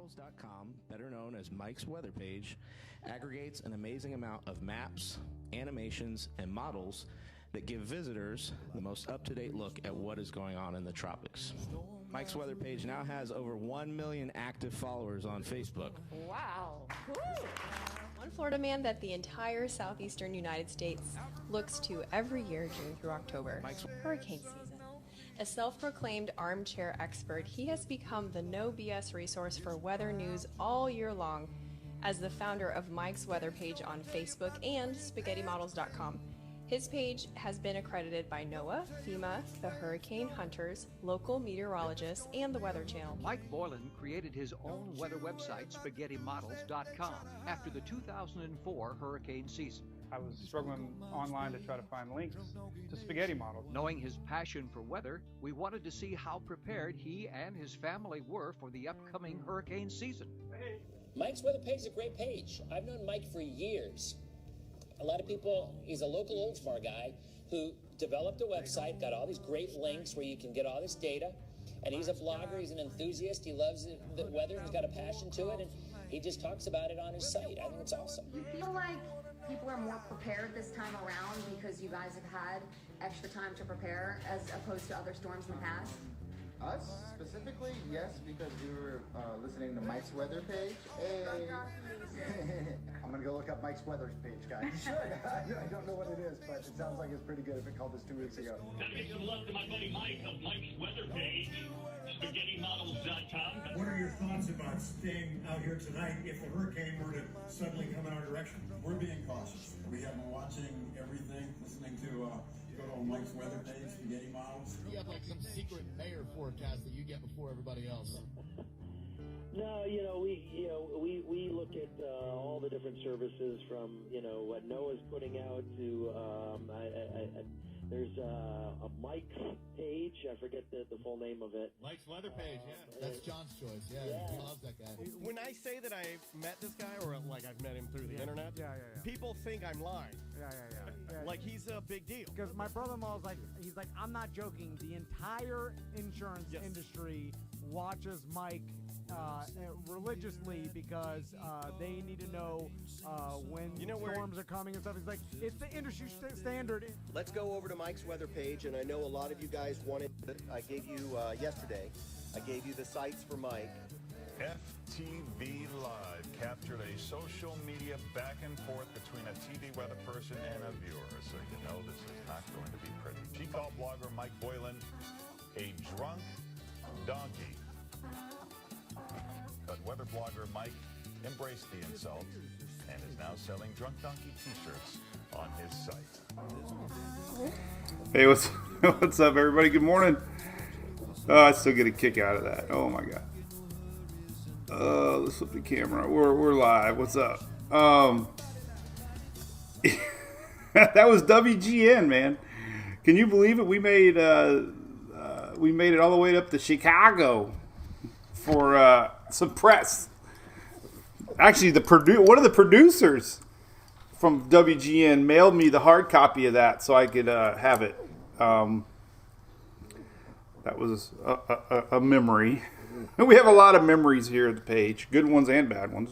SpaghettiModels.com, better known as Mike's Weather Page, aggregates an amazing amount of maps, animations, and models that give visitors the most up-to-date look at what is going on in the tropics. Mike's Weather Page now has over 1 million active followers on Facebook. Wow. Woo. One Florida man that the entire southeastern United States looks to every year, June through October. Hurricane season. A self-proclaimed armchair expert, he has become the no BS resource for weather news all year long as the founder of Mike's Weather Page on Facebook and SpaghettiModels.com. His page has been accredited by NOAA, FEMA, the Hurricane Hunters, local meteorologists, and the Weather Channel. Mike Boylan created his own weather website, SpaghettiModels.com, after the 2004 hurricane season. I was struggling online to try to find links to spaghetti models. Knowing his passion for weather, we wanted to see how prepared he and his family were for the upcoming hurricane season. Mike's Weather Page is a great page. I've known Mike for years. A lot of people, he's a local Oldsmar guy who developed a website, got all these great links where you can get all this data. And he's a vlogger, he's an enthusiast, he loves the weather, he's got a passion to it, and he just talks about it on his site. I think it's awesome. Do you feel like people are more prepared this time around because you guys have had extra time to prepare as opposed to other storms in the past? Us specifically, yes, because we were listening to Mike's Weather Page. Hey. I'm gonna go look up Mike's Weather Page, guys. You should. I don't know what it is, but it sounds like it's pretty good if it called us 2 weeks ago. Gotta give some love to my buddy Mike of Mike's Weather Page, SpaghettiModels.com. What are your thoughts about staying out here tonight if the hurricane were to suddenly come in our direction? We're being cautious. We have been watching everything, listening to go on Mike's Weather Page, Spaghetti Models. You have like some secret mayor forecast that you get before everybody else. No, we look at all the different services from what NOAA's putting out to there's a Mike's page. I forget the full name of it. Mike's Weather Page, yeah. That's John's choice. Yeah, he loves that guy. When I say that I met this guy, or like I've met him through the internet, people think I'm lying. Yeah. Like he's a big deal. Because my brother-in-law he's like, I'm not joking. The entire insurance industry watches Mike religiously because they need to know when storms are coming and stuff. He's like, it's the industry standard. Let's go over to Mike's Weather Page, and I know a lot of you guys wanted it. I gave you yesterday. I gave you the sites for Mike. FTV Live captured a social media back and forth between a TV weather person and a viewer, so you know this is not going to be pretty. She called blogger Mike Boylan a drunk donkey. But weather blogger Mike embraced the insult and is now selling Drunk Donkey t-shirts on his site. Hey, what's up, everybody? Good morning. I still get a kick out of that. Oh my god. Let's flip the camera. We're live. What's up? That was WGN, man. Can you believe it? We made it all the way up to Chicago for some press. Actually, one of the producers from WGN mailed me the hard copy of that so I could have it. That was a memory. We have a lot of memories here at the page, good ones and bad ones.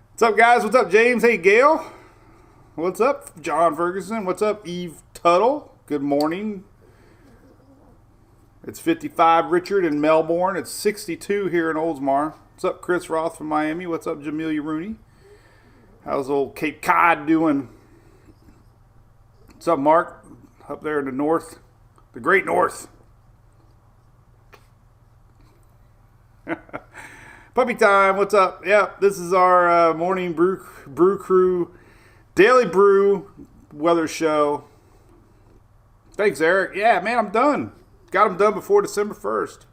What's up, guys? What's up, James? Hey, Gail. What's up, John Ferguson? What's up, Eve Tuttle? Good morning. It's 55, Richard, in Melbourne. It's 62 here in Oldsmar. What's up, Chris Roth from Miami? What's up, Jamelia Rooney? How's old Cape Cod doing? What's up, Mark? Up there in the north, the great north. Puppy time, what's up? Yeah, this is our morning brew crew, daily brew weather show. Thanks, Eric. Yeah, man, I'm done. Got them done before December 1st.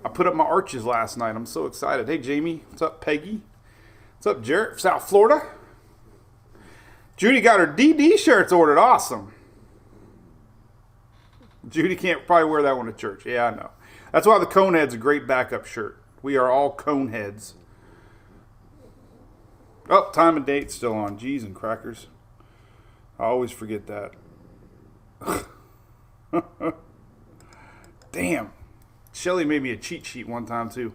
I put up my arches last night. I'm so excited. Hey, Jamie. What's up, Peggy? What's up, Jarrett? South Florida. Judy got her DD shirts ordered. Awesome. Judy can't probably wear that one to church. Yeah, I know. That's why the Conehead's a great backup shirt. We are all Coneheads. Oh, time and date still on. Jeez and crackers. I always forget that. Damn. Shelly made me a cheat sheet one time, too.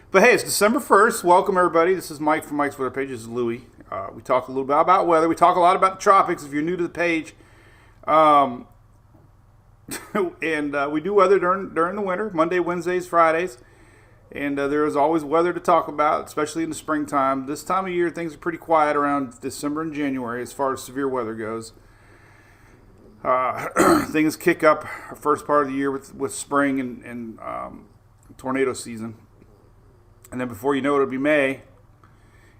But hey, it's December 1st. Welcome, everybody. This is Mike from Mike's Weather Page. This is Louie. We talk a little bit about weather. We talk a lot about the tropics if you're new to the page. And we do weather during the winter, Monday, Wednesdays, Fridays. And there is always weather to talk about, especially in the springtime. This time of year, things are pretty quiet around December and January as far as severe weather goes. Things kick up the first part of the year with spring and tornado season. And then before you know it, it'll be May.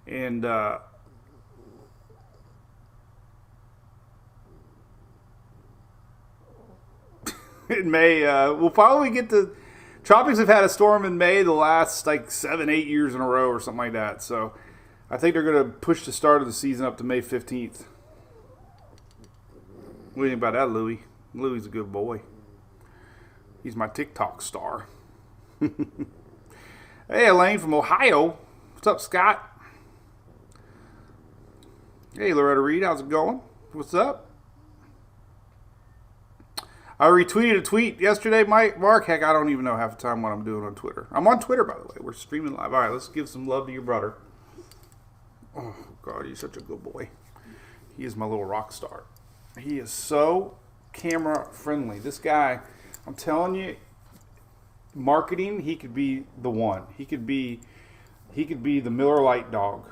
And in May, we'll probably get to... Tropics have had a storm in May the last, 7-8 years in a row or something like that. So I think they're going to push the start of the season up to May 15th. What do you think about that, Louie? Louie's a good boy. He's my TikTok star. Hey, Elaine from Ohio. What's up, Scott? Hey, Loretta Reed. How's it going? What's up? I retweeted a tweet yesterday, Mark. Heck, I don't even know half the time what I'm doing on Twitter. I'm on Twitter, by the way. We're streaming live. All right, let's give some love to your brother. Oh, God, he's such a good boy. He is my little rock star. He is so camera friendly. This guy, I'm telling you, marketing, he could be the one. He could be the Miller Lite dog.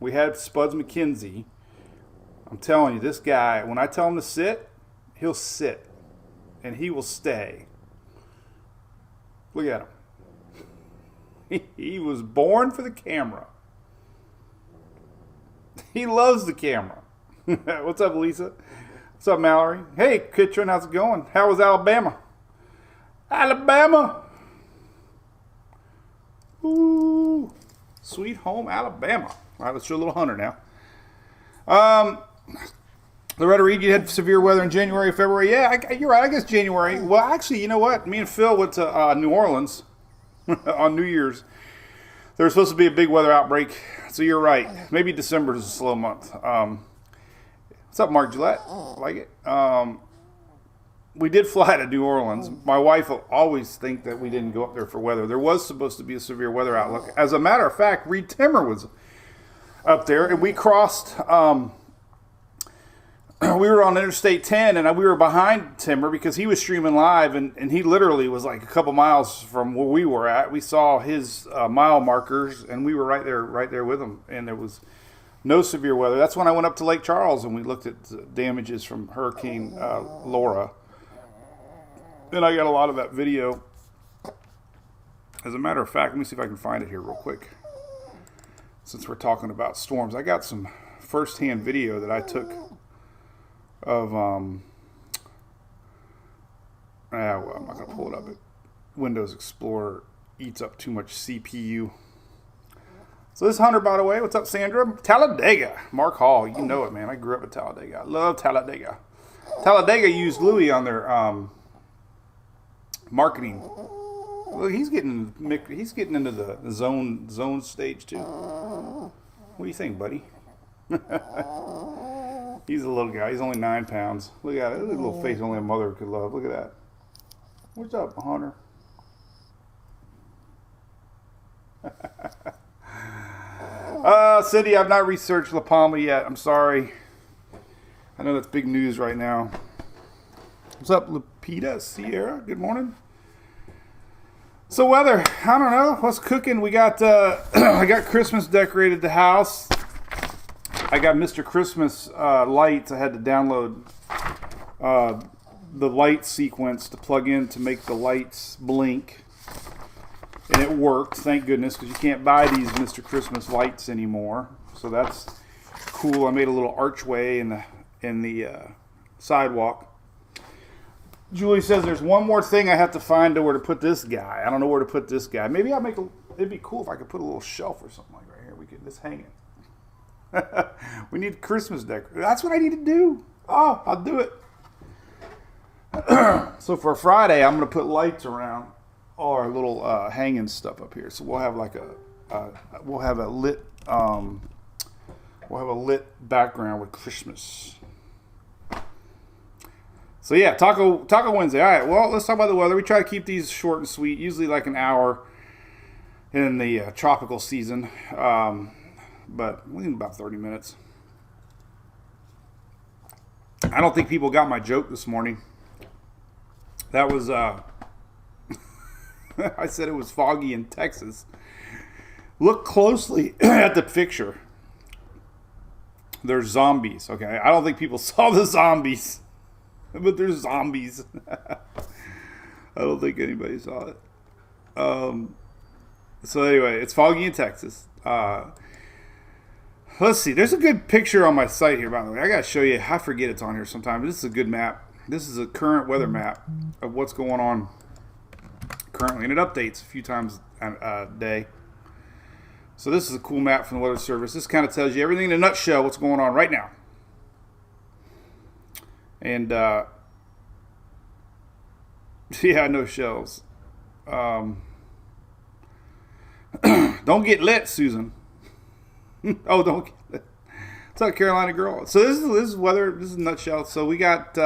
We had Spuds McKenzie. I'm telling you, this guy, when I tell him to sit, he'll sit. And he will stay. Look at him. He was born for the camera. He loves the camera. What's up, Lisa? What's up, Mallory? Hey, Kitron, how's it going? How was Alabama? Alabama! Ooh, sweet home Alabama. All right, let's show a little Hunter now. Loretta Reed, you had severe weather in January, February. Yeah, you're right. I guess January. Well, actually, you know what? Me and Phil went to New Orleans on New Year's. There was supposed to be a big weather outbreak, so you're right. Maybe December is a slow month. What's up, Mark Gillette? Like it? We did fly to New Orleans. My wife will always think that we didn't go up there for weather. There was supposed to be a severe weather outlook. As a matter of fact, Reed Timmer was up there, and we crossed... we were on Interstate 10, and we were behind Timmer because he was streaming live, and he literally was like a couple miles from where we were at. We saw his mile markers, and we were right there with him, and there was no severe weather. That's when I went up to Lake Charles, and we looked at damages from Hurricane Laura. And I got a lot of that video. As a matter of fact, let me see if I can find it here real quick. Since we're talking about storms, I got some first-hand video that I took of well, I'm not gonna pull it up. Windows Explorer eats up too much CPU. So this is Hunter, by the way. What's up, Sandra? Talladega. Mark Hall. You know it, man. I grew up at Talladega. I love Talladega. Talladega used Louis on their marketing. Look, he's getting into the zone stage too. What do you think, buddy? He's a little guy. He's only 9 pounds. Look at it. Look at his little face only a mother could love. Look at that. What's up, Hunter? Cindy, I've not researched La Palma yet. I'm sorry. I know that's big news right now. What's up, Lupita Sierra? Good morning. So weather, I don't know. What's cooking? We got I got Christmas decorated the house. I got Mr. Christmas lights. I had to download the light sequence to plug in to make the lights blink. And it worked, thank goodness, because you can't buy these Mr. Christmas lights anymore. So that's cool. I made a little archway in the sidewalk. Julie says there's one more thing I have to find to where to put this guy. I don't know where to put this guy. Maybe it'd be cool if I could put a little shelf or something like right here. We could just hang it. We need Christmas decoration. That's what I need to do. Oh, I'll do it. So for Friday, I'm going to put lights around our little hanging stuff up here. So we'll have like we'll have a lit background with Christmas. So yeah, Taco Wednesday. All right, well, let's talk about the weather. We try to keep these short and sweet, usually like an hour in the tropical season, but we need about 30 minutes. I don't think people got my joke this morning. That was, I said it was foggy in Texas. Look closely at the picture. There's zombies, okay? I don't think people saw the zombies, but there's zombies. I don't think anybody saw it. So anyway, it's foggy in Texas. Let's see. There's a good picture on my site here, by the way. I got to show you. I forget it's on here sometimes. This is a good map. This is a current weather map of what's going on currently. And it updates a few times a day. So this is a cool map from the Weather Service. This kind of tells you everything in a nutshell what's going on right now. And, yeah, no shells. Don't get lit, Susan. Oh, don't get lit. What's up, Carolina girl? So this is weather. This is a nutshell. So we got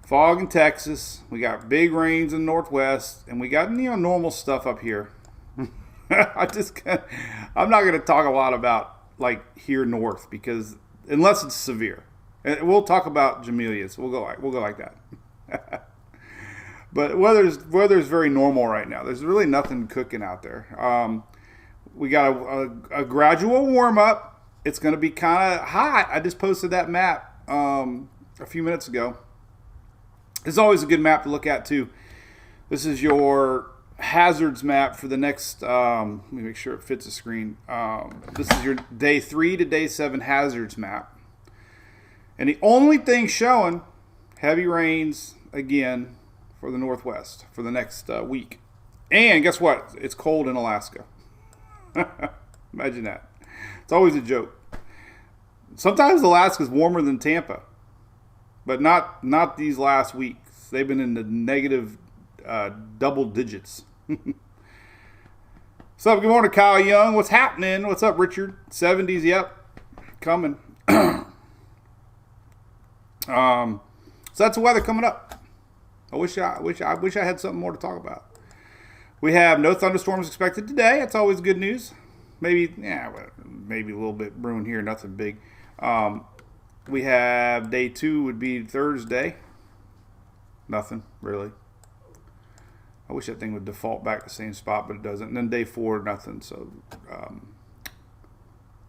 fog in Texas. We got big rains in the Northwest, and we got normal stuff up here. I'm not going to talk a lot about like here north because unless it's severe, and we'll talk about Jamelias. We'll go like that. But weather's very normal right now. There's really nothing cooking out there. We got a gradual warm up. It's going to be kind of hot. I just posted that map a few minutes ago. It's always a good map to look at too. This is your hazards map for the next. Let me make sure it fits the screen. This is your day 3 to day 7 hazards map, and the only thing showing heavy rains again for the Northwest for the next week. And guess what? It's cold in Alaska. Imagine that. It's always a joke. Sometimes Alaska's warmer than Tampa, but not these last weeks. They've been in the negative double digits. What's up? Good morning, Kyle Young. What's happening? What's up, Richard? 70s, yep, coming. So that's the weather coming up. I wish I had something more to talk about. We have no thunderstorms expected today. That's always good news. Maybe a little bit brewing here, nothing big. We have day 2 would be Thursday. Nothing, really. I wish that thing would default back to the same spot, but it doesn't. And then day 4, nothing. So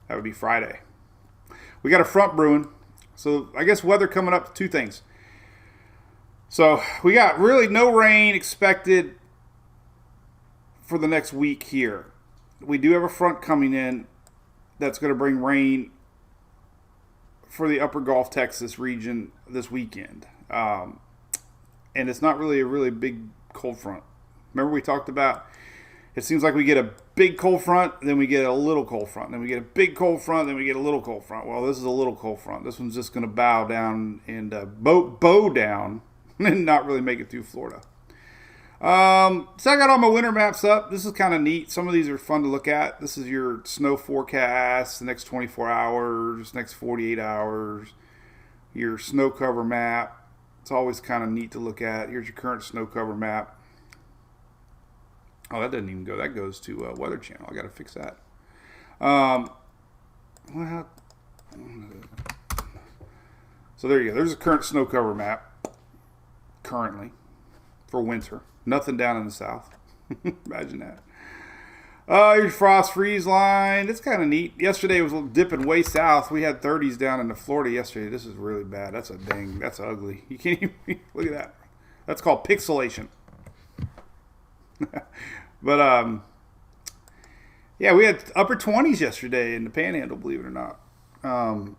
that would be Friday. We got a front brewing. So I guess weather coming up, 2 things. So we got really no rain expected for the next week here. We do have a front coming in that's going to bring rain for the upper Gulf Texas region this weekend. And it's not really a really big cold front. Remember we talked about it seems like we get a big cold front, then we get a little cold front, then we get a big cold front, then we get a little cold front. Well, this is a little cold front. This one's just going to bow down and bow down and not really make it through Florida. So I got all my winter maps up. This is kind of neat. Some of these are fun to look at. This is your snow forecast, the next 24 hours, next 48 hours, your snow cover map. It's always kind of neat to look at. Here's your current snow cover map. Oh, that doesn't even go. That goes to Weather Channel. I got to fix that. So there you go. There's a current snow cover map currently for winter. Nothing down in the south. Imagine that. Your frost freeze line. It's kind of neat. Yesterday it was dipping way south. We had 30s down into Florida yesterday. This is really bad. That's ugly. You can't even look at that. That's called pixelation. But yeah, we had upper 20s yesterday in the Panhandle, believe it or not. And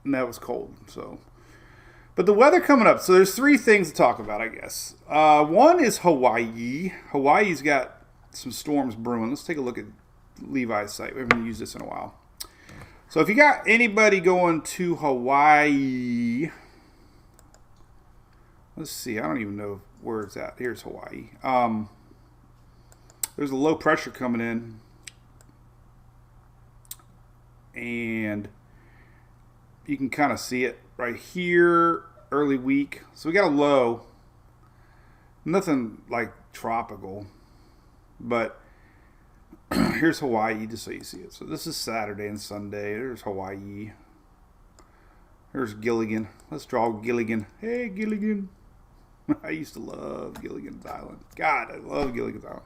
that was cold. So, but the weather coming up. So there's 3 things to talk about, I guess. One is Hawaii. Hawaii's got some storms brewing. Let's take a look at Levi's site. We haven't used this in a while. So if you got anybody going to Hawaii, let's see. I don't even know where it's at. Here's Hawaii. There's a low pressure coming in, and you can kind of see it right here. early week. So we got a low. Nothing like tropical. But here's Hawaii, just so you see it. So this is Saturday and Sunday. There's Hawaii. There's Gilligan. Let's draw Gilligan. Hey, Gilligan. I used to love Gilligan's Island. God, I love Gilligan's Island.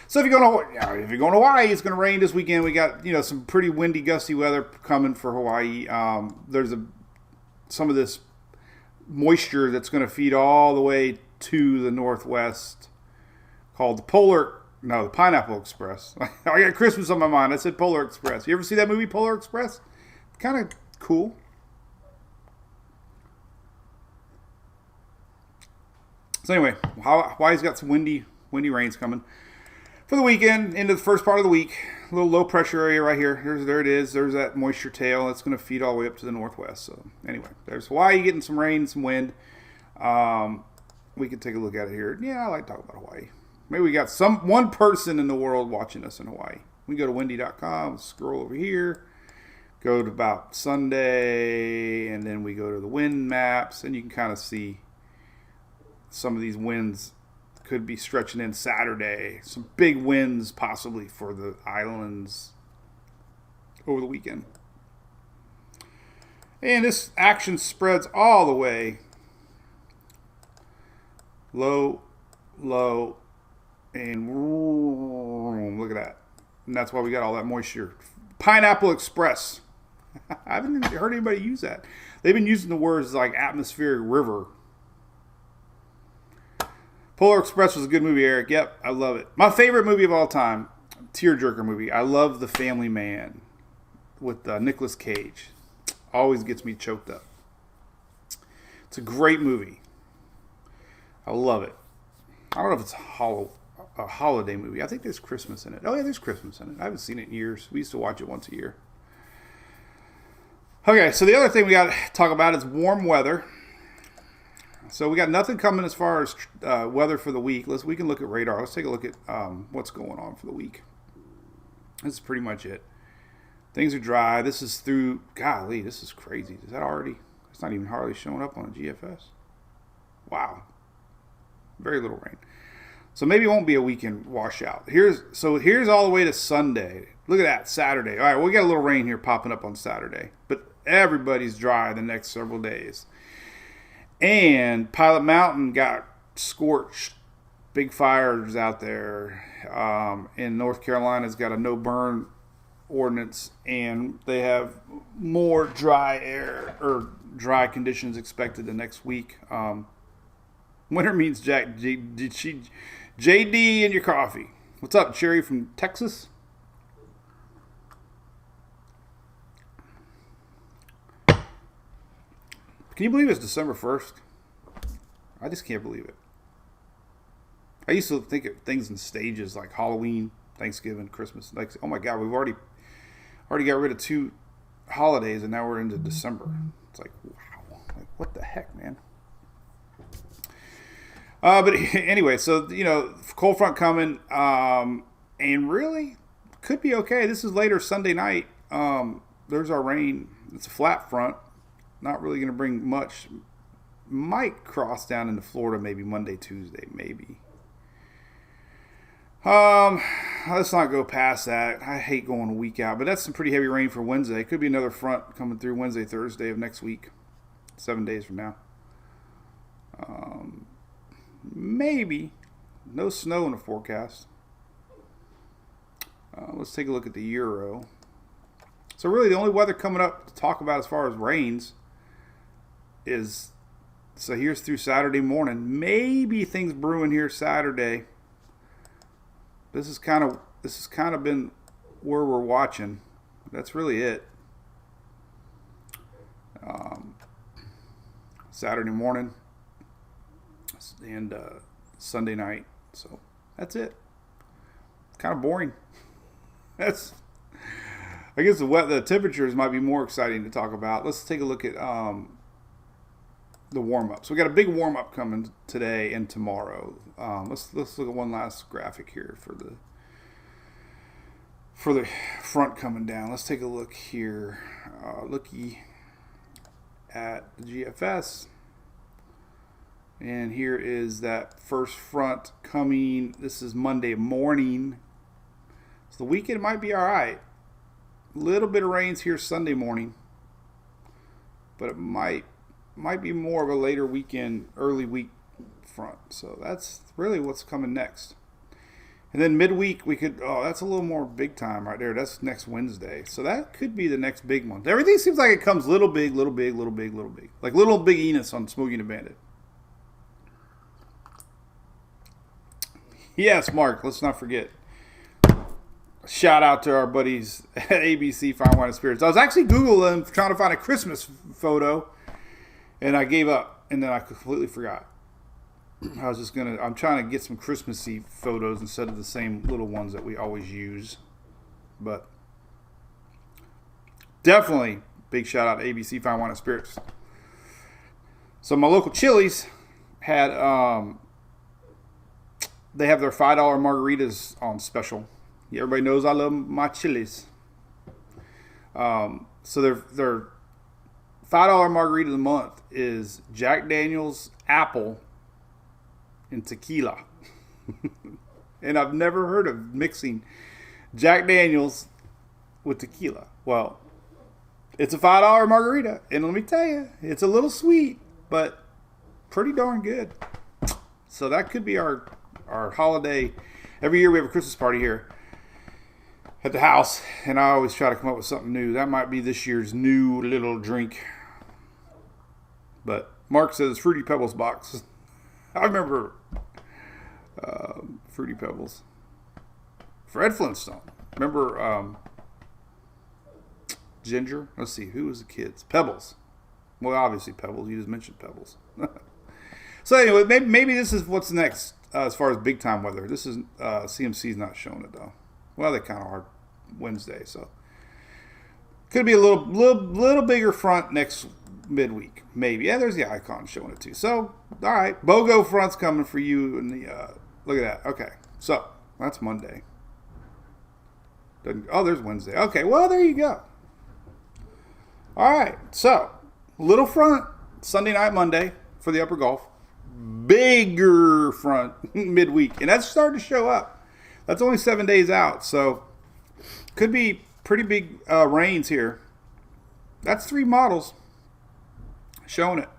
So if you're going to Hawaii, it's going to rain this weekend. We got some pretty windy, gusty weather coming for Hawaii. There's some of this moisture that's going to feed all the way to the northwest, called the Pineapple Express. I got Christmas on my mind. I said Polar Express. You ever see that movie, Polar Express? Kind of cool. So anyway, Hawaii's got some windy rains coming for the weekend into the first part of the week. A little low pressure area right here. There it is. There's that moisture tail. That's going to feed all the way up to the northwest. So anyway, there's Hawaii getting some rain, some wind. We can take a look at it here. Yeah, I like to talk about Hawaii. Maybe we got one person in the world watching us in Hawaii. We can go to windy.com, scroll over here, go to about Sunday, and then we go to the wind maps, and you can kind of see some of these winds could be stretching in Saturday. Some big winds possibly for the islands over the weekend. And this action spreads all the way low, and look at that. And that's why we got all that moisture. Pineapple Express. I haven't heard anybody use that. They've been using the words like atmospheric river. Polar Express was a good movie, Eric. Yep, I love it. My favorite movie of all time, tearjerker movie. I love The Family Man with Nicolas Cage. Always gets me choked up. It's a great movie. I love it. I don't know if it's a holiday movie. I think there's Christmas in it. Oh, yeah, there's Christmas in it. I haven't seen it in years. We used to watch it once a year. Okay, so the other thing we got to talk about is warm weather. So we got nothing coming as far as weather for the week. We can look at radar. Let's take a look at what's going on for the week. This is pretty much it. Things are dry. This is through, golly, this is crazy. Is that already, it's not even hardly showing up on a GFS. Wow. Very little rain. So maybe it won't be a weekend washout. Here's all the way to Sunday. Look at that, Saturday. All right, we got a little rain here popping up on Saturday. But everybody's dry the next several days. And Pilot Mountain got scorched. Big fires out there. In North Carolina's got a no-burn ordinance. And they have more dry air or dry conditions expected the next week. Winter means JD in your coffee. What's up, Cherry from Texas? Can you believe it's December 1st? I just can't believe it. I used to think of things in stages like Halloween, Thanksgiving, Christmas. Like, oh my God, we've already got rid of 2 holidays and now we're into December. It's like, wow. Like, what the heck, man? But anyway, so, cold front coming, and really could be okay. This is later Sunday night. There's our rain. It's a flat front. Not really going to bring much. Might cross down into Florida maybe Monday, Tuesday, maybe. Let's not go past that. I hate going a week out, but that's some pretty heavy rain for Wednesday. Could be another front coming through Wednesday, Thursday of next week, 7 days from now. Maybe. No snow in the forecast. Let's take a look at the Euro. So really the only weather coming up to talk about as far as rains is, so here's through Saturday morning. Maybe things brewing here Saturday. This is kind of been where we're watching. That's really it. Saturday morning and Sunday night. So that's it. Kind of boring. I guess the temperatures might be more exciting to talk about. Let's take a look at the warm-up. So we got a big warm-up coming today and tomorrow. Let's look at one last graphic here for the front coming down. Let's take a look here. at the GFS. And here is that first front coming. This is Monday morning. So the weekend might be all right. Little bit of rains here Sunday morning. But it might be more of a later weekend, early week front. So that's really what's coming next. And then midweek, we could, that's a little more big time right there. That's next Wednesday. So that could be the next big one. Everything seems like it comes little big, little big, little big, little big. Like little big Enos on Smokey and the Bandit. Yes, Mark, let's not forget. Shout out to our buddies at ABC Fine Wine and Spirits. I was actually Googling trying to find a Christmas photo, and I gave up, and then I completely forgot. I'm trying to get some Christmassy photos instead of the same little ones that we always use. But definitely big shout out to ABC Fine Wine and Spirits. So my local Chili's had, they have their $5 margaritas on special. Yeah, everybody knows I love my Chili's. So their $5 margarita of the month is Jack Daniel's apple and tequila. And I've never heard of mixing Jack Daniel's with tequila. Well, it's a $5 margarita, and let me tell you, it's a little sweet, but pretty darn good. So that could be our holiday. Every year we have a Christmas party here at the house, and I always try to come up with something new. That might be this year's new little drink. But Mark says Fruity Pebbles box. I remember Fruity Pebbles. Fred Flintstone. Remember Ginger? Let's see, who was the kids? Pebbles. Well, obviously Pebbles. You just mentioned Pebbles. So anyway, maybe this is what's next as far as big time weather. This is CMC's not showing it though. Well, they kind of are Wednesday, so could be a little bigger front next midweek, maybe. Yeah, there's the icon showing it too. So, all right, BOGO front's coming for you. And look at that. Okay, so that's Monday. There's Wednesday. Okay, well there you go. All right, so little front Sunday night, Monday for the Upper Gulf. Bigger front midweek, and that's starting to show up. That's only 7 days out, so could be pretty big rains here. That's 3 models showing it.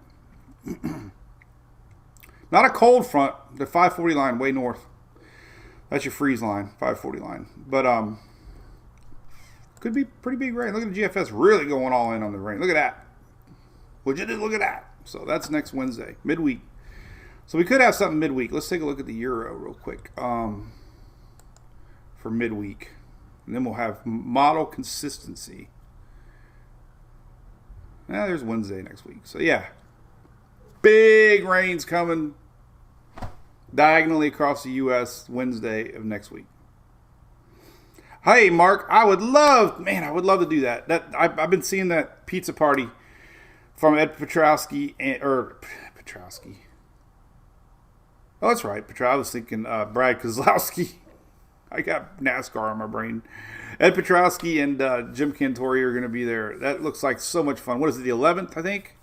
Not a cold front. The 540 line way north. That's your freeze line, 540 line. But could be pretty big rain. Look at the GFS really going all in on the rain. Look at that. Would you just look at that? So that's next Wednesday, midweek. So we could have something midweek. Let's take a look at the Euro real quick for midweek. And then we'll have model consistency. There's Wednesday next week. So yeah, big rains coming diagonally across the U.S. Wednesday of next week. Hey, Mark, I would love to do that. I've been seeing that pizza party from Ed Petrowski Petrowski. Oh, that's right. I was thinking Brad Kozlowski. I got NASCAR on my brain. Ed Petrowski and Jim Cantori are going to be there. That looks like so much fun. What is it, the 11th, I think?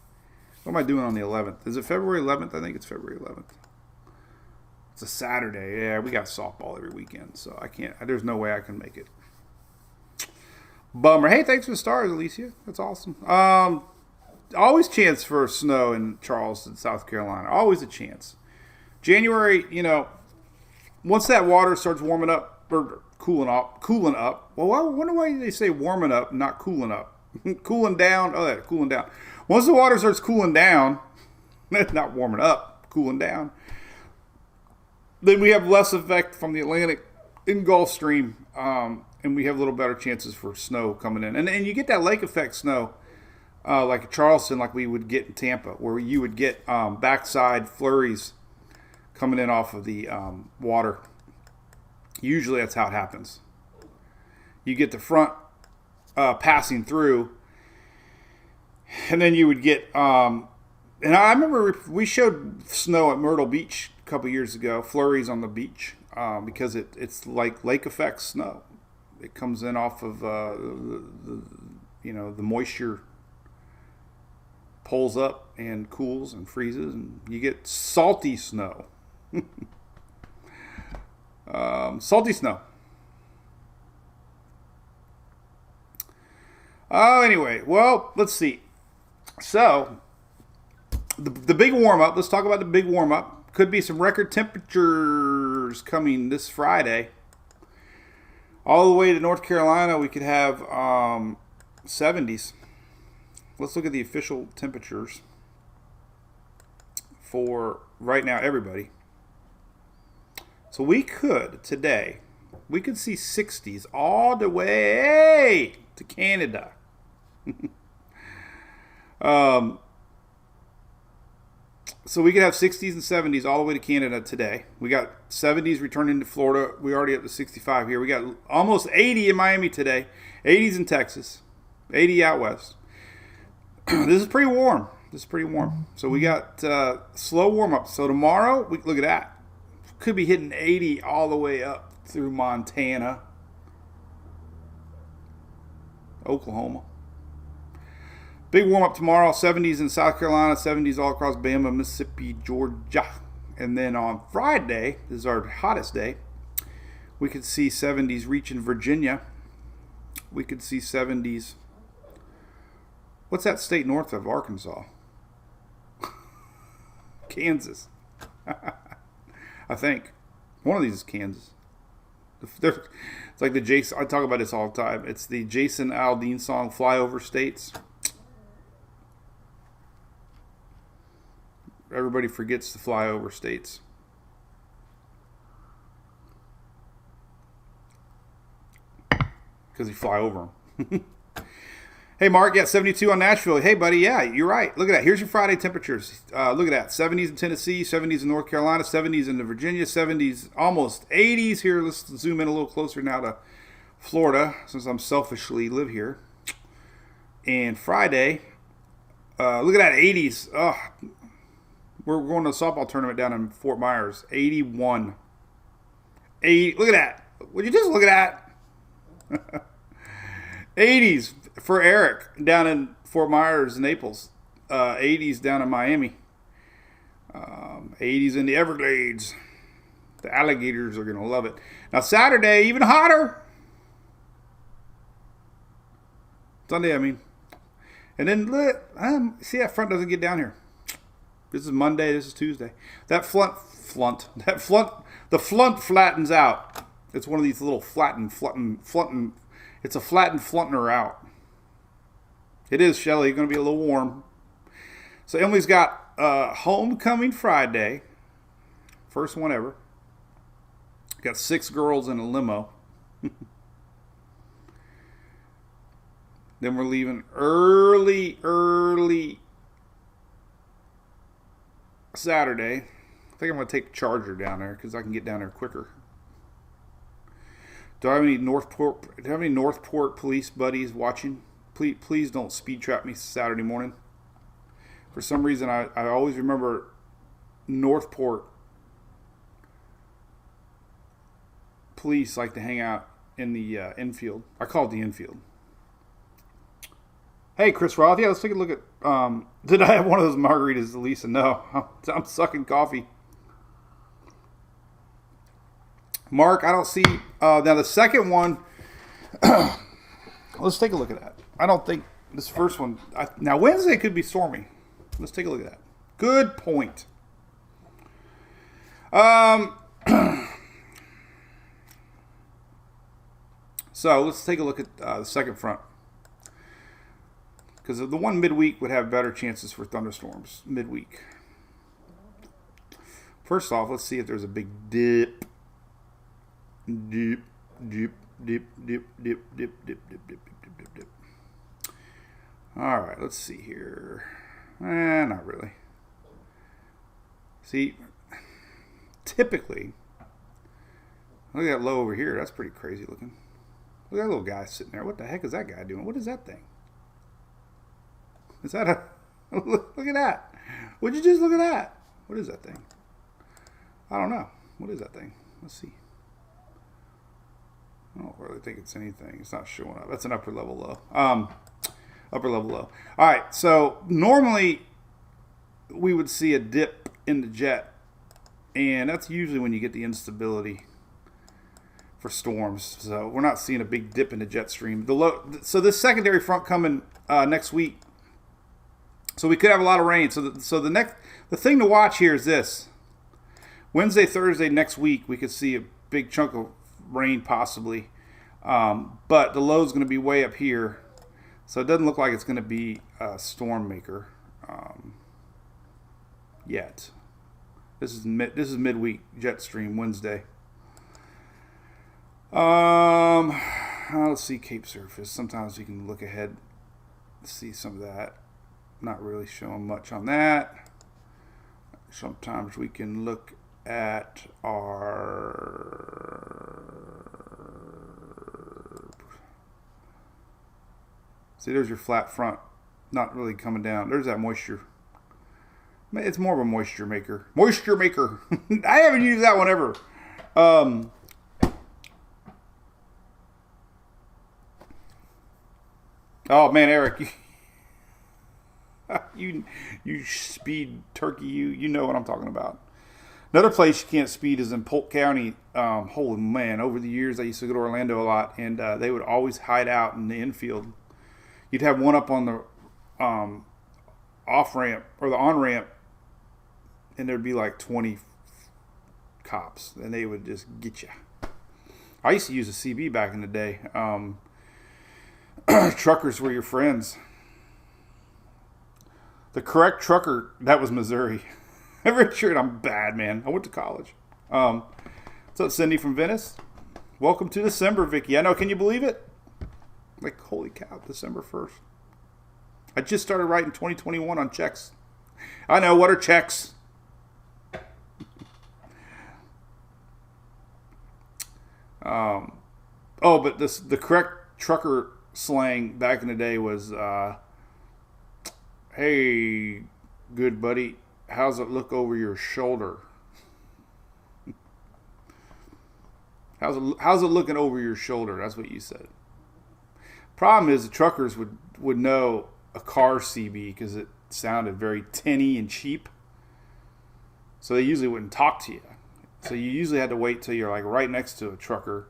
What am I doing on the 11th? Is it February 11th? I think it's February 11th. It's a Saturday. Yeah, we got softball every weekend, so I can't. There's no way I can make it. Bummer. Hey, thanks for the stars, Alicia. That's awesome. Always chance for snow in Charleston, South Carolina. Always a chance. January, once that water starts warming up or cooling up. Well, I wonder why they say warming up, not cooling up. Cooling down. Oh, yeah, cooling down. Once the water starts cooling down, not warming up, cooling down, then we have less effect from the Atlantic in Gulf Stream, and we have a little better chances for snow coming in. And you get that lake effect snow, like Charleston, like we would get in Tampa, where you would get backside flurries coming in off of the water. Usually that's how it happens. You get the front passing through, and then you would get, and I remember we showed snow at Myrtle Beach a couple years ago, flurries on the beach, because it's like lake effect snow. It comes in off of the moisture pulls up and cools and freezes, and you get salty snow. Salty snow. Oh, anyway, well, let's see. So, the big warm-up, let's talk about the big warm-up. Could be some record temperatures coming this Friday. All the way to North Carolina, we could have 70s. Let's look at the official temperatures for right now, everybody. So we could, today, we could see 60s all the way to Canada. So we could have 60s and 70s all the way to Canada today. We got 70s returning to Florida. We already up to 65 here. We got almost 80 in Miami today. 80s in Texas. 80 out west. This is pretty warm. So we got slow warm-up. So tomorrow, look at that. Could be hitting 80 all the way up through Montana, Oklahoma. Big warm-up tomorrow, 70s in South Carolina, 70s all across Bama, Mississippi, Georgia. And then on Friday, this is our hottest day, we could see 70s reaching Virginia. We could see 70s. What's that state north of Arkansas? Kansas. I think. One of these is Kansas. It's like the Jason, I talk about this all the time. It's the Jason Aldean song, Flyover States. Everybody forgets the flyover states. Because you fly over them. Hey, Mark, 72 on Nashville. Hey, buddy, yeah, you're right. Look at that. Here's your Friday temperatures. Look at that. 70s in Tennessee, 70s in North Carolina, 70s in Virginia, 70s, almost 80s here. Let's zoom in a little closer now to Florida, since I'm selfishly live here. And Friday, look at that, 80s. Oh, we're going to a softball tournament down in Fort Myers. 81. 80. Look at that. Would you just look at that? 80s for Eric down in Fort Myers, Naples. 80s down in Miami. 80s in the Everglades. The alligators are going to love it. Now Saturday, even hotter. Sunday, I mean. And then, see, that front doesn't get down here. This is Monday, this is Tuesday. The flunt flattens out. It's one of these little flatten. It's a flattened flunter out. It is, Shelly, going to be a little warm. So Emily's got homecoming Friday. First one ever. Got 6 girls in a limo. Then we're leaving early Saturday. I think I'm going to take the Charger down there because I can get down there quicker. Do I have any Northport police buddies watching? Please don't speed trap me Saturday morning. For some reason, I always remember Northport police like to hang out in the infield. I call it the infield. Hey, Chris Roth. Yeah, let's take a look at... did I have one of those margaritas, Lisa? No. I'm sucking coffee. Mark, I don't see... now, the second one... let's take a look at that. I don't think this first one... now, Wednesday could be stormy. Let's take a look at that. Good point. So, let's take a look at the second front. Because the one midweek would have better chances for thunderstorms midweek. First off, let's see if there's a big dip. Dip. All right, let's see here. Not really. See, typically, look at that low over here. That's pretty crazy looking. Look at that little guy sitting there. What the heck is that guy doing? What is that thing? Is that a... Look at that. Would you just look at that? What is that thing? I don't know. What is that thing? Let's see. I don't really think it's anything. It's not showing up. That's an upper level low. Upper level low. All right, so normally we would see a dip in the jet, and that's usually when you get the instability for storms. So we're not seeing a big dip in the jet stream. So this secondary front coming next week, so we could have a lot of rain. So the thing to watch here is this: Wednesday, Thursday next week, we could see a big chunk of rain possibly, but the low is going to be way up here, so it doesn't look like it's going to be a storm maker yet. This is midweek jet stream Wednesday. Let's see Cape surface. Sometimes you can look ahead, see some of that. Not really showing much on that. Sometimes we can look at see, there's your flat front, not really coming down. There's that moisture. It's more of a moisture maker. Moisture maker. I haven't used that one ever. Oh man, Eric, you speed turkey. You know what I'm talking about. Another place you can't speed is in Polk County. Holy man, over the years I used to go to Orlando a lot, and they would always hide out in the infield. You'd have one up on the off ramp or the on ramp, and there'd be like 20 cops, and they would just get you. I used to use a CB back in the day. Truckers were your friends. The correct trucker, that was Missouri. Richard, I'm bad, man. I went to college. What's up, Cindy from Venice? Welcome to December, Vicky. I know, can you believe it? Like, holy cow, December 1st. I just started writing 2021 on checks. I know, what are checks? But the correct trucker slang back in the day was, hey, good buddy, how's it look over your shoulder? How's it looking over your shoulder? That's what you said. Problem is the truckers would know a car CB because it sounded very tinny and cheap. So they usually wouldn't talk to you. So you usually had to wait till you're like right next to a trucker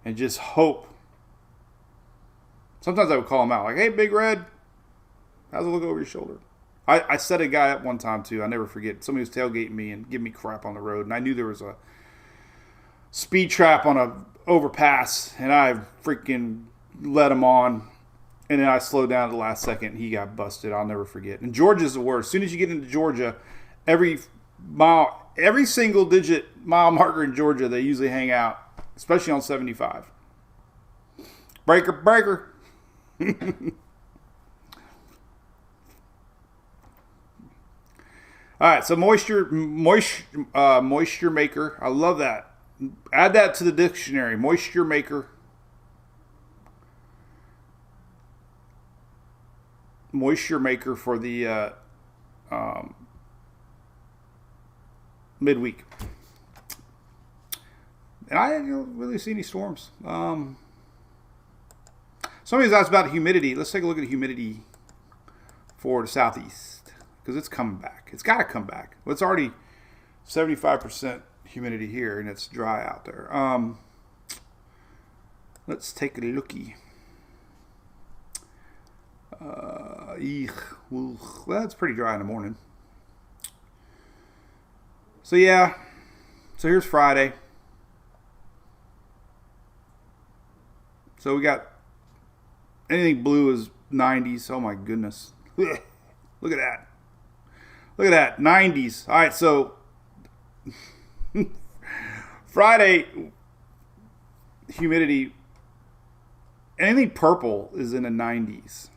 and just hope. Sometimes I would call them out like, hey, Big Red, how's it look over your shoulder? I set a guy up one time too. I never forget. Somebody was tailgating me and giving me crap on the road. And I knew there was a speed trap on a overpass. And I freaking let him on. And then I slowed down at the last second. And he got busted. I'll never forget. And Georgia's the worst. As soon as you get into Georgia, every single digit mile marker in Georgia, they usually hang out. Especially on 75. Breaker. All right, so moisture maker. I love that. Add that to the dictionary. Moisture maker. Moisture maker for the midweek. And I don't really see any storms. Somebody's asked about humidity. Let's take a look at humidity for the southeast because it's coming back. It's got to come back. Well, it's already 75% humidity here, and it's dry out there. Let's take a looky. Well, it's pretty dry in the morning. So yeah. So here's Friday. So we got anything blue is 90s. Oh my goodness. Look at that. Look at that. 90s. All right, so Friday humidity, anything purple is in the 90s.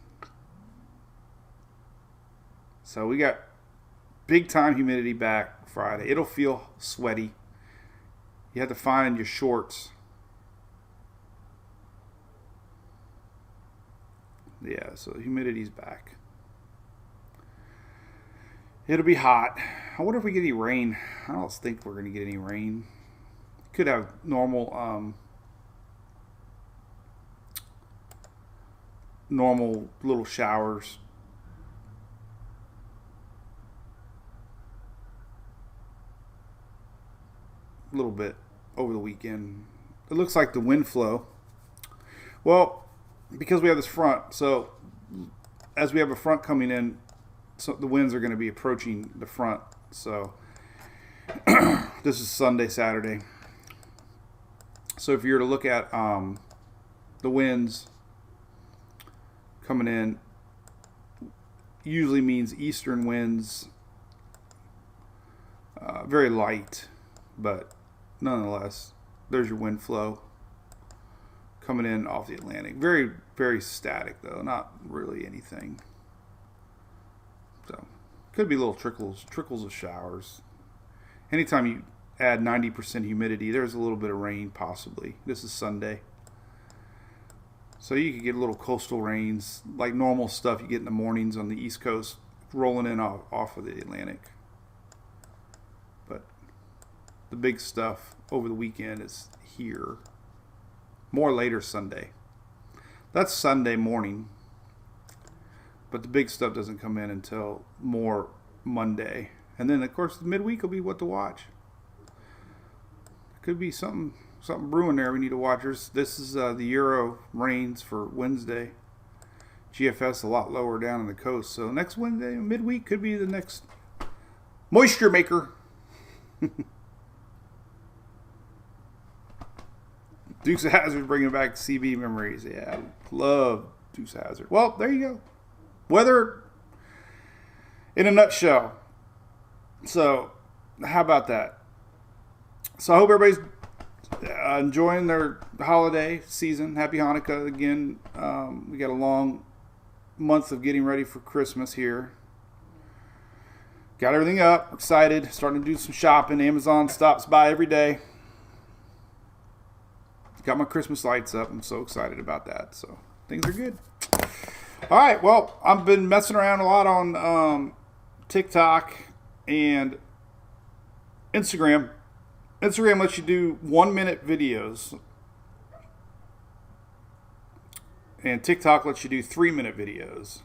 So we got big time humidity back Friday. It'll feel sweaty. You have to find your shorts. Yeah, so humidity's back. It'll be hot. I wonder if we get any rain. I don't think we're going to get any rain. Could have normal normal little showers. A little bit over the weekend. It looks like the wind flow. Well, because we have this front, so as we have a front coming in, so the winds are going to be approaching the front. So this is Sunday, Saturday. So if you were to look at the winds coming in, usually means eastern winds, very light, but nonetheless, there's your wind flow coming in off the Atlantic. Very, very static though, not really anything. So could be little trickles of showers. Anytime you add 90% humidity, there's a little bit of rain possibly. This is Sunday. So you could get little coastal rains, like normal stuff you get in the mornings on the East Coast, rolling in off of the Atlantic. But the big stuff over the weekend is here. More later Sunday. That's Sunday morning. But the big stuff doesn't come in until more Monday. And then, of course, the midweek will be what to watch. Could be something brewing there we need to watch. This is the Euro rains for Wednesday. GFS a lot lower down on the coast. So next Wednesday, midweek, could be the next moisture maker. Dukes of Hazzard bringing back CB memories. Yeah, love Dukes of Hazzard. Well, there you go. Weather in a nutshell. So, how about that? So, I hope everybody's enjoying their holiday season. Happy Hanukkah again. We got a long month of getting ready for Christmas here. Got everything up. Excited. Starting to do some shopping. Amazon stops by every day. Got my Christmas lights up. I'm so excited about that. So, things are good. All right. Well, I've been messing around a lot on TikTok and Instagram. Instagram lets you do 1-minute videos. And TikTok lets you do 3-minute videos.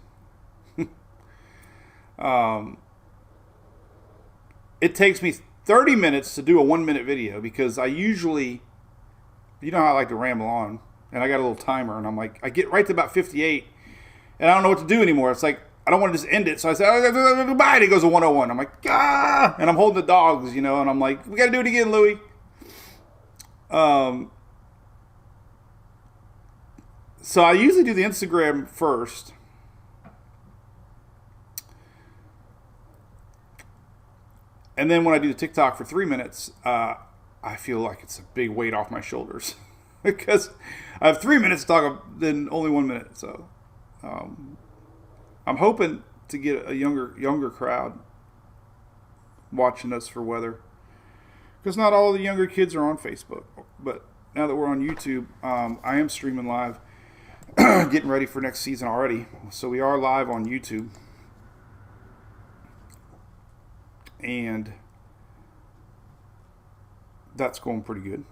It takes me 30 minutes to do a 1-minute video because I usually, you know how I like to ramble on, and I got a little timer, and I'm like, I get right to about 58, and I don't know what to do anymore. It's like, I don't want to just end it, so I say, oh, goodbye, and it goes to 101. I'm like, ah, and I'm holding the dogs, you know, and I'm like, we got to do it again, Louie. So I usually do the Instagram first. And then when I do the TikTok for 3 minutes, I feel like it's a big weight off my shoulders because I have 3 minutes to talk, then only 1 minute. So I'm hoping to get a younger crowd watching us for weather, because not all the younger kids are on Facebook. But now that we're on YouTube, I am streaming live, getting ready for next season already. So we are live on YouTube. And that's going pretty good.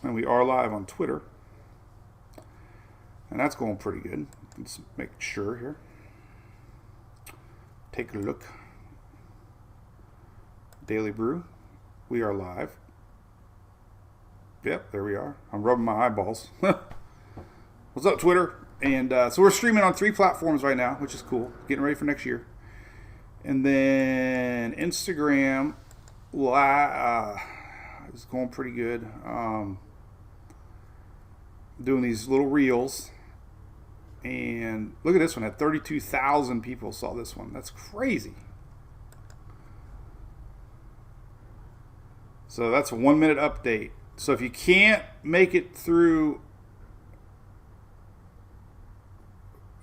And we are live on Twitter. And that's going pretty good. Let's make sure here. Take a look. Daily Brew. We are live. Yep, there we are. I'm rubbing my eyeballs. What's up, Twitter? And so we're streaming on 3 platforms right now, which is cool. Getting ready for next year. And then Instagram is going pretty good. Doing these little reels. And look at this one. At 32,000 people saw this one. That's crazy. So that's a 1-minute update. So if you can't make it through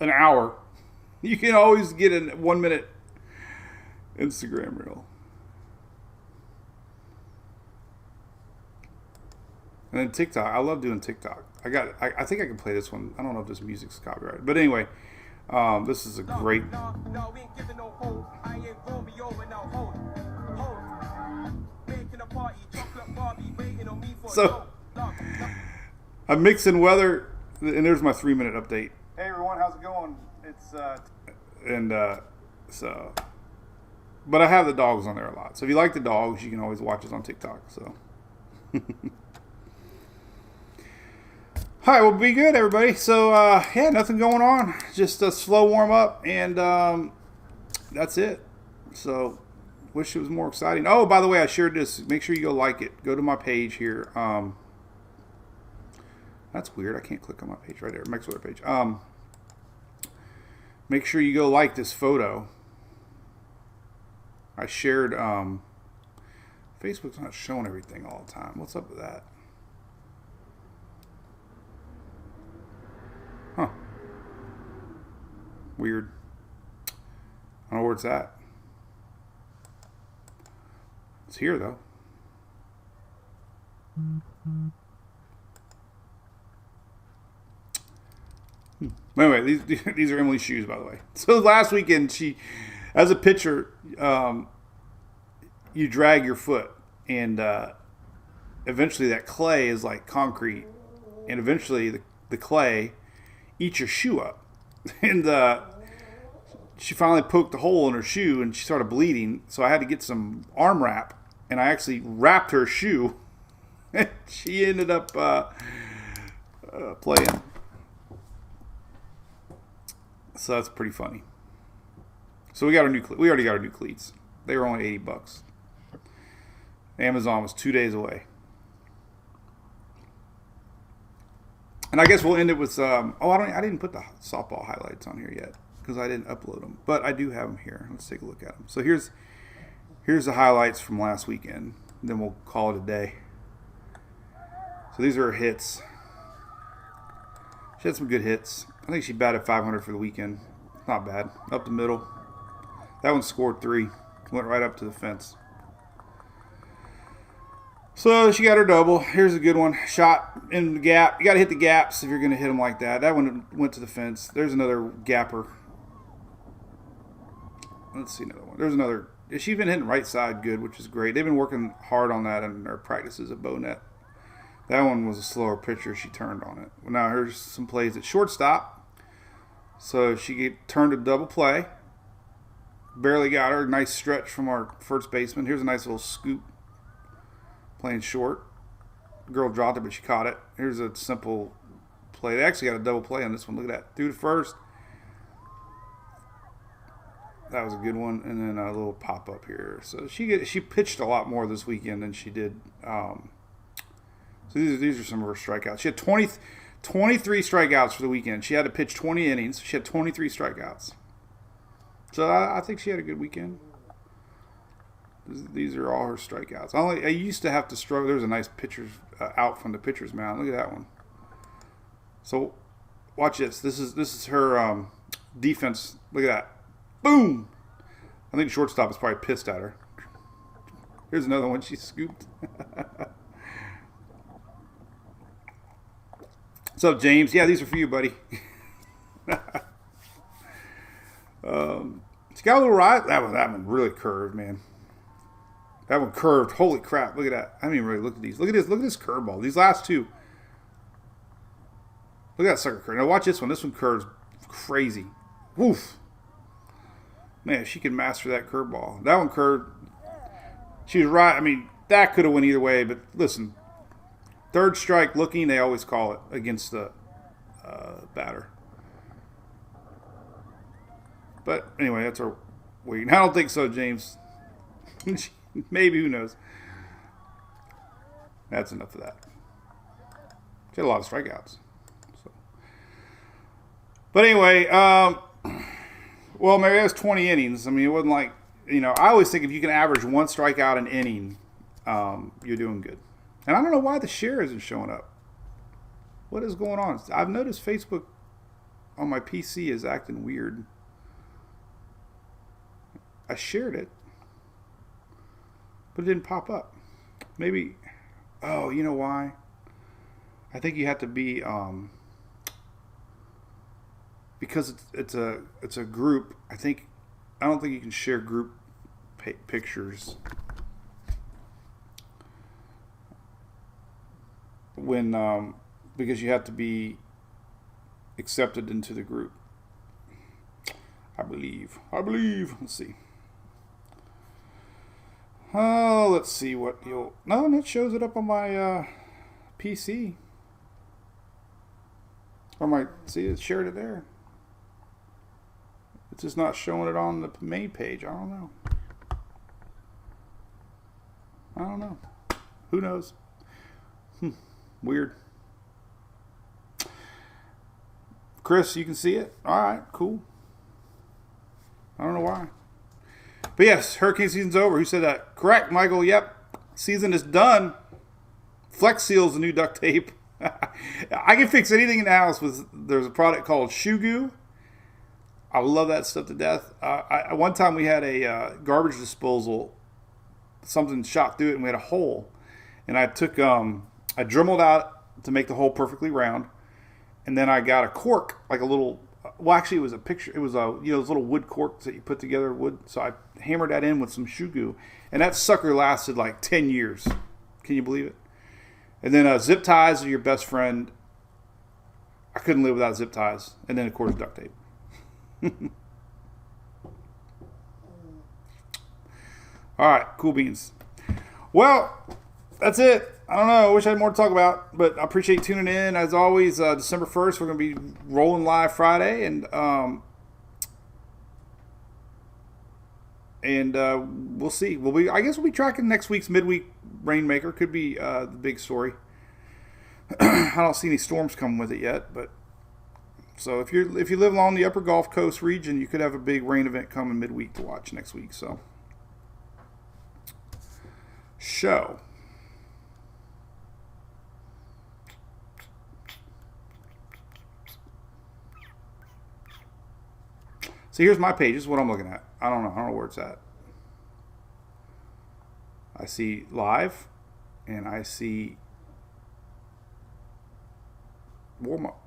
an hour, you can always get a 1-minute Instagram reel. And then TikTok. I love doing TikTok. I think I can play this one. I don't know if this music's copyrighted. But anyway, this is a great... So, I'm mixing weather, and there's my 3-minute update. Hey everyone, how's it going? It's so, but I have the dogs on there a lot. So if you like the dogs, you can always watch us on TikTok. So, all right, well, be good, everybody. So yeah, nothing going on. Just a slow warm up, and that's it. So, wish it was more exciting. Oh, by the way, I shared this. Make sure you go like it. Go to my page here. That's weird. I can't click on my page right there. Mike's Weather page. Make sure you go like this photo. I shared. Facebook's not showing everything all the time. What's up with that? Huh. Weird. I don't know where it's at. It's here though. Anyway, these are Emily's shoes, by the way. So last weekend, she, as a pitcher, you drag your foot, and eventually that clay is like concrete, and eventually the clay eats your shoe up. And she finally poked a hole in her shoe, and she started bleeding. So I had to get some arm wrap, and I actually wrapped her shoe. And she ended up playing. So that's pretty funny. So we already got our new cleats. They were only $80. Amazon was 2 days away. And I guess we'll end it with I didn't put the softball highlights on here yet because I didn't upload them, but I do have them here. Let's take a look at them. So here's the highlights from last weekend. Then we'll call it a day. So these are her hits. She had some good hits. I think she batted 500 for the weekend. Not bad. Up the middle. That one scored 3. Went right up to the fence. So she got her double. Here's a good one. Shot in the gap. You got to hit the gaps if you're going to hit them like that. That one went to the fence. There's another gapper. Let's see another one. There's another. She's been hitting right side good, which is great. They've been working hard on that in their practices at Bonet. That one was a slower pitcher. She turned on it. Now here's some plays at shortstop. So she turned a double play. Barely got her. Nice stretch from our first baseman. Here's a nice little scoop. Playing short. Girl dropped it, but she caught it. Here's a simple play. They actually got a double play on this one. Look at that. Through the first. That was a good one. And then a little pop-up here. So she pitched a lot more this weekend than she did. So these are some of her strikeouts. She had 23 strikeouts for the weekend. She had to pitch 20 innings. She had 23 strikeouts. So I think she had a good weekend. These are all her strikeouts. I used to have to struggle. There's a nice pitcher out from the pitcher's mound. Look at that one. So watch this. This is her defense. Look at that. Boom. I think shortstop is probably pissed at her. Here's another one she scooped. What's up, James? Yeah, these are for you, buddy. She got a little right. That one really curved, man. That one curved. Holy crap. Look at that. I haven't even really looked at these. Look at this. Look at this curveball. These last two. Look at that sucker curve. Now watch this one. This one curves crazy. Woof. Man, if she could master that curveball. That one curved. She was right. I mean, that could have went either way, but listen. Third strike looking, they always call it against the batter. But anyway, that's our week. I don't think so, James. Maybe, who knows. That's enough of that. She had a lot of strikeouts. So. But anyway, well, maybe that was 20 innings. I mean, it wasn't like, I always think if you can average one strikeout an inning, you're doing good. And I don't know why the share isn't showing up. What is going on? I've noticed Facebook on my PC is acting weird. I shared it, but it didn't pop up. Maybe, you know why? I think you have to be, because it's a group. I don't think you can share group pictures when because you have to be accepted into the group. I believe. Let's see. Oh, let's see what you'll... No, it shows it up on my PC. Or my... See, it shared it there. It's just not showing it on the main page. I don't know. Who knows? Weird. Chris, you can see it? All right, cool. I don't know why. But yes, hurricane season's over. Who said that? Correct, Michael. Yep. Season is done. Flex Seal's the new duct tape. I can fix anything in the house with... There's a product called Shoe Goo. I love that stuff to death. One time we had a garbage disposal. Something shot through it and we had a hole. And I took... I dremeled out to make the hole perfectly round. And then I got a cork, like a little... Well, actually, it was a picture. It was those little wood corks that you put together wood. So I hammered that in with some shoe goo, and that sucker lasted like 10 years. Can you believe it? And then zip ties are your best friend. I couldn't live without zip ties, and then of course duct tape. All right, cool beans. Well, that's it. I don't know. I wish I had more to talk about, but I appreciate tuning in. As always, December 1st, we're going to be rolling live Friday, and we'll see. I guess we'll be tracking next week's midweek Rainmaker. Could be the big story. I don't see any storms coming with it yet, but so if you live along the Upper Gulf Coast region, you could have a big rain event coming midweek to watch next week. So, See, here's my page. This is what I'm looking at. I don't know where it's at. I see live, and I see warm up.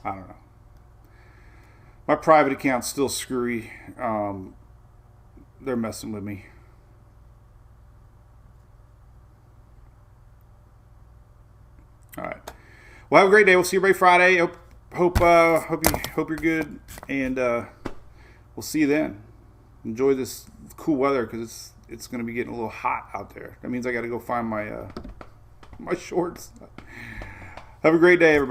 I don't know. My private account's still screwy. They're messing with me. All right. Well, have a great day. We'll see you everybody Friday. Hope you're good, and we'll see you then. Enjoy this cool weather because it's going to be getting a little hot out there. That means I got to go find my my shorts. Have a great day, everybody.